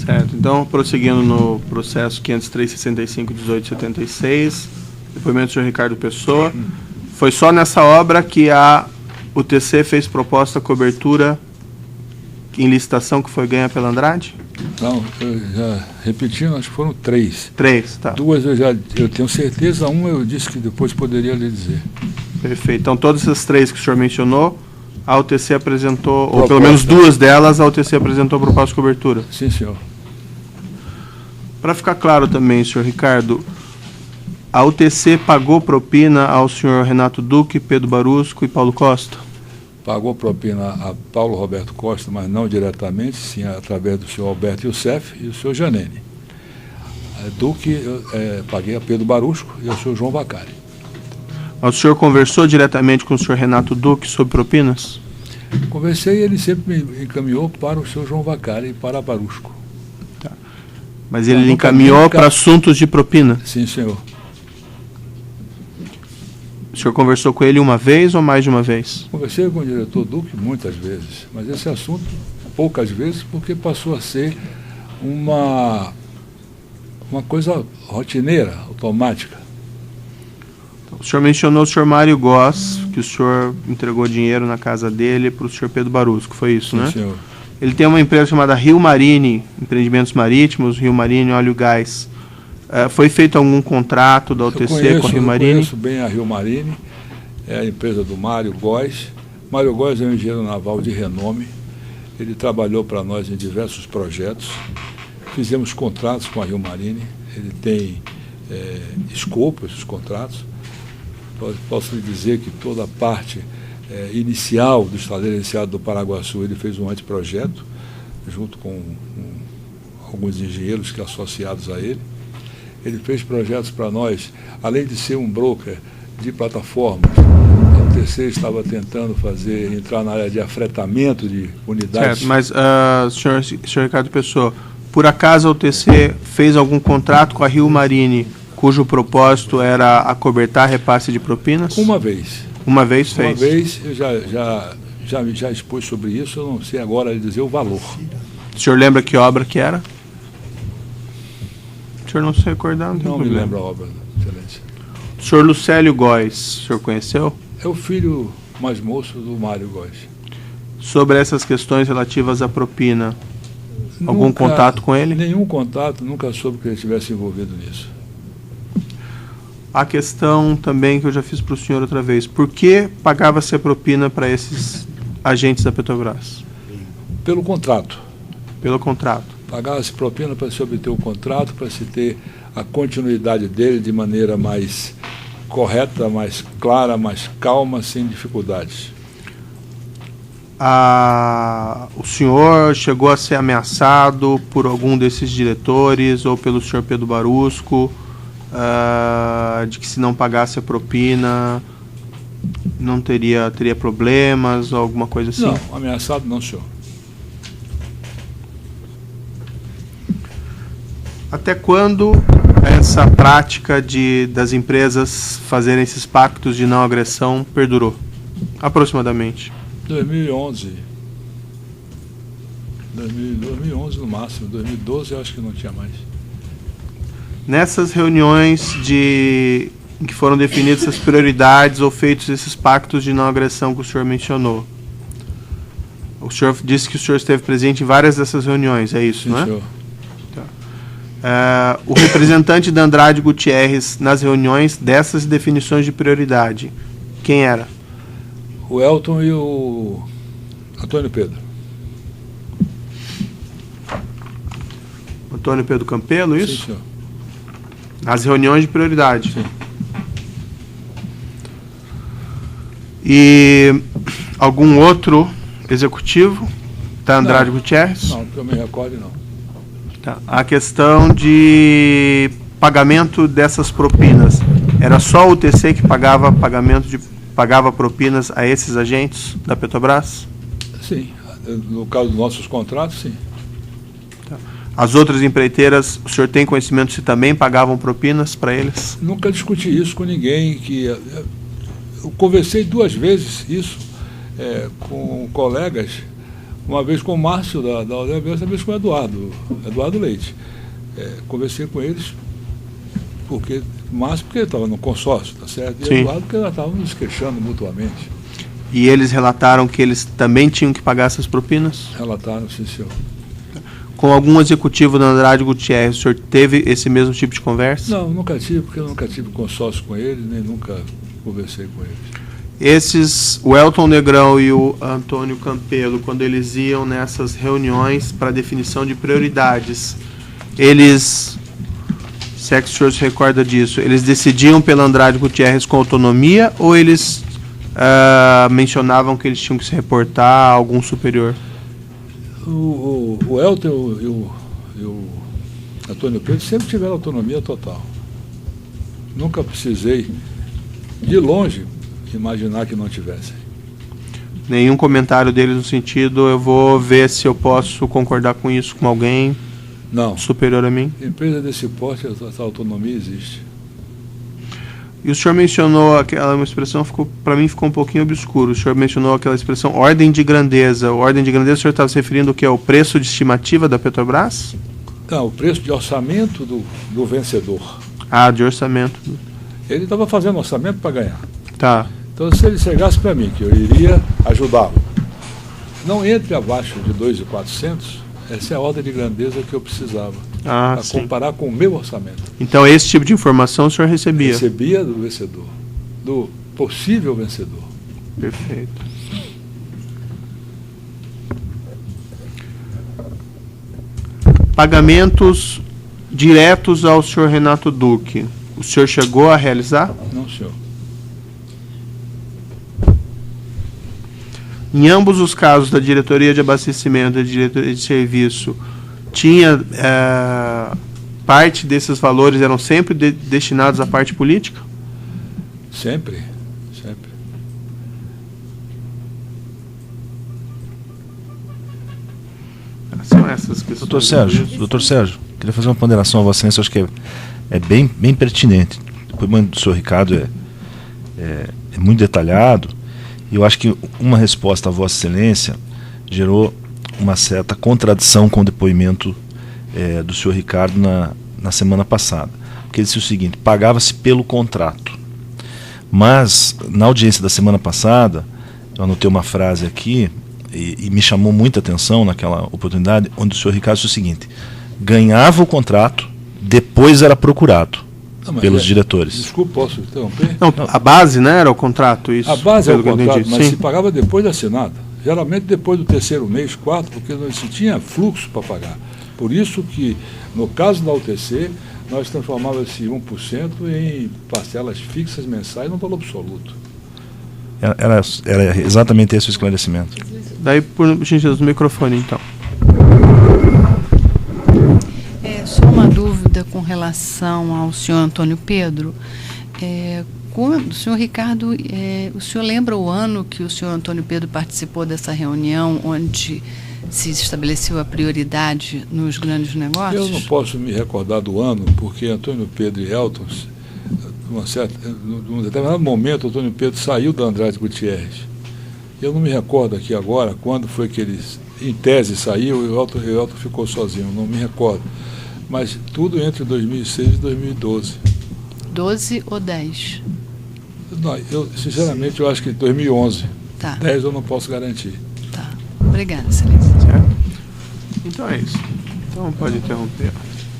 Certo. Então, prosseguindo no processo 503.65.18.76, depoimento do senhor Ricardo Pessoa, foi só nessa obra que a UTC fez proposta cobertura em licitação que foi ganha pela Andrade? Não, eu já repetindo, acho que foram 3. 3, tá. 2 eu tenho certeza, 1 eu disse que depois poderia lhe dizer. Perfeito. Então, todas essas 3 que o senhor mencionou, a UTC apresentou, proposta. ou pelo menos 2 delas, a UTC apresentou proposta de cobertura. Sim, senhor. Para ficar claro também, senhor Ricardo, a UTC pagou propina ao senhor Renato Duque, Pedro Barusco e Paulo Costa? Pagou propina a Paulo Roberto Costa, mas não diretamente, sim através do senhor Alberto Youssef e do senhor Janene. A Duque, paguei a Pedro Barusco e ao senhor João Vacari. O senhor conversou diretamente com o senhor Renato Duque sobre propinas? Conversei e ele sempre me encaminhou para o senhor João Vacari e para Barusco. Tá. Mas ele lhe encaminhou para assuntos de propina? Sim, senhor. O senhor conversou com ele uma vez ou mais de uma vez? Conversei com o diretor Duque muitas vezes, mas esse assunto poucas vezes, porque passou a ser uma coisa rotineira, automática. O senhor mencionou o senhor Mário Goss, que o senhor entregou dinheiro na casa dele para o senhor Pedro Barusco, foi isso, né? Sim, senhor. Ele tem uma empresa chamada Rio Marine, Empreendimentos Marítimos, Rio Marine, Óleo e Gás. Foi feito algum contrato da UTC com a Rio Marine? Eu conheço bem a Rio Marine, é a empresa do Mário Góes. Mário Góes é um engenheiro naval de renome, ele trabalhou para nós em diversos projetos, fizemos contratos com a Rio Marine, ele tem escopo esses contratos. Posso lhe dizer que toda a parte inicial do estaleiro iniciado do Paraguaçu, ele fez um anteprojeto, junto com alguns engenheiros que associados a ele. Ele fez projetos para nós, além de ser um broker de plataformas, a UTC estava tentando entrar na área de afretamento de unidades. Certo, mas, senhor Ricardo Pessoa, por acaso a UTC fez algum contrato com a Rio Marine, cujo propósito era acobertar repasse de propinas? Uma vez. Uma vez fez? Uma vez, eu já expus sobre isso, eu não sei agora dizer o valor. O senhor lembra que obra que era? O senhor não se recordar? Não me lembro a obra, excelência. O senhor Lucélio Góes, o senhor conheceu? É o filho mais moço do Mário Góes. Sobre essas questões relativas à propina, algum contato com ele? Nenhum contato, nunca soube que ele estivesse envolvido nisso. A questão também que eu já fiz para o senhor outra vez, por que pagava-se a propina para esses agentes da Petrobras? Pelo contrato. Pelo contrato. Pagava-se propina para se obter o contrato, para se ter a continuidade dele de maneira mais correta, mais clara, mais calma, sem dificuldades. O senhor chegou a ser ameaçado por algum desses diretores ou pelo senhor Pedro Barusco, de que se não pagasse a propina não teria problemas ou alguma coisa assim? Não, ameaçado não, senhor. Até quando essa prática das empresas fazerem esses pactos de não agressão perdurou? Aproximadamente. 2011. 2011 no máximo. 2012 eu acho que não tinha mais. Nessas reuniões em que foram definidas essas prioridades ou feitos esses pactos de não agressão que o senhor mencionou, o senhor disse que o senhor esteve presente em várias dessas reuniões, é isso, sim, não é? Senhor. O representante da Andrade Gutierrez nas reuniões dessas definições de prioridade, quem era? O Elton e o Antônio Pedro. Antônio Pedro Campelo, isso? Sim, senhor. As reuniões de prioridade. Sim. E algum outro executivo da Andrade Gutierrez? Não, que eu me recorde, não. Tá. A questão de pagamento dessas propinas, era só o UTC que pagava propinas a esses agentes da Petrobras? Sim, no caso dos nossos contratos, sim. Tá. As outras empreiteiras, o senhor tem conhecimento se também pagavam propinas para eles? Nunca discuti isso com ninguém. Eu conversei 2 vezes isso com colegas Uma vez com o Márcio da ODB, outra vez com o Eduardo Leite. Conversei com eles, Márcio porque ele estava no consórcio, tá certo? E Sim. Eduardo porque nós estávamos nos queixando mutuamente. E eles relataram que eles também tinham que pagar essas propinas? Relataram, sim, senhor. Com algum executivo da Andrade Gutierrez, o senhor teve esse mesmo tipo de conversa? Não, nunca tive, porque eu nunca tive consórcio com eles, nem nunca conversei com eles. O Elton Negrão e o Antônio Campelo, quando eles iam nessas reuniões para definição de prioridades, eles, se é que o senhor se recorda disso, eles decidiam pela Andrade Gutierrez com autonomia ou eles mencionavam que eles tinham que se reportar a algum superior? O Elton e o Antônio Pedro sempre tiveram autonomia total. Nunca precisei, de longe, imaginar que não tivessem. Nenhum comentário deles no sentido, eu vou ver se eu posso concordar com isso com alguém Não. superior a mim? Empresa desse porte, essa autonomia existe. E o senhor mencionou uma expressão, para mim ficou um pouquinho obscuro. O senhor mencionou aquela expressão ordem de grandeza. Ordem de grandeza, o senhor estava se referindo ao que? Ao preço de estimativa da Petrobras? Não, o preço de orçamento do vencedor. Ah, de orçamento. Ele estava fazendo orçamento para ganhar. Tá. Então, se ele chegasse para mim, que eu iria ajudá-lo, não entre abaixo de 2.400, essa é a ordem de grandeza que eu precisava. Ah, Para sim. comparar com o meu orçamento. Então esse tipo de informação o senhor recebia? Recebia do vencedor, do possível vencedor. Perfeito. Pagamentos diretos ao senhor Renato Duque. O senhor chegou a realizar? Não, senhor. Em ambos os casos da diretoria de abastecimento e da diretoria de serviço, tinha parte desses valores eram sempre destinados à parte política? Sempre, sempre. São essas questões. Doutor Sérgio, queria fazer uma ponderação a Vossa Excelência, acho que é bem pertinente. O depoimento do senhor Ricardo é muito detalhado, e eu acho que uma resposta a Vossa Excelência gerou uma certa contradição com o depoimento do senhor Ricardo na semana passada. Porque ele disse o seguinte: pagava-se pelo contrato. Mas, na audiência da semana passada, eu anotei uma frase aqui, e me chamou muita atenção naquela oportunidade, onde o senhor Ricardo disse o seguinte: ganhava o contrato, depois era procurado pelos diretores. Desculpa, posso interromper? Não, a base, né, era o contrato, isso. A base é o pelo que eu contrato, entendi. mas Sim. se pagava depois da assinada. Geralmente depois do terceiro mês, 4, porque não se tinha fluxo para pagar. Por isso que, no caso da UTC, nós transformávamos esse 1% em parcelas fixas mensais no valor absoluto. Era exatamente esse o esclarecimento. Daí, por gentileza, do microfone, então. Só uma dúvida com relação ao senhor Antônio Pedro. Quando o senhor Ricardo, o senhor lembra o ano que o senhor Antônio Pedro participou dessa reunião onde se estabeleceu a prioridade nos grandes negócios? Eu não posso me recordar do ano, porque Antônio Pedro e Elton, num determinado momento, Antônio Pedro saiu da Andrade Gutierrez. Eu não me recordo aqui agora quando foi que ele, em tese, saiu e o Elton ficou sozinho, não me recordo. Mas tudo entre 2006 e 2012. 12 ou 10? Não, sinceramente, eu acho que 2011. Tá. 10 eu não posso garantir. Tá. Obrigada, excelência. Certo? Então é isso. Então pode interromper.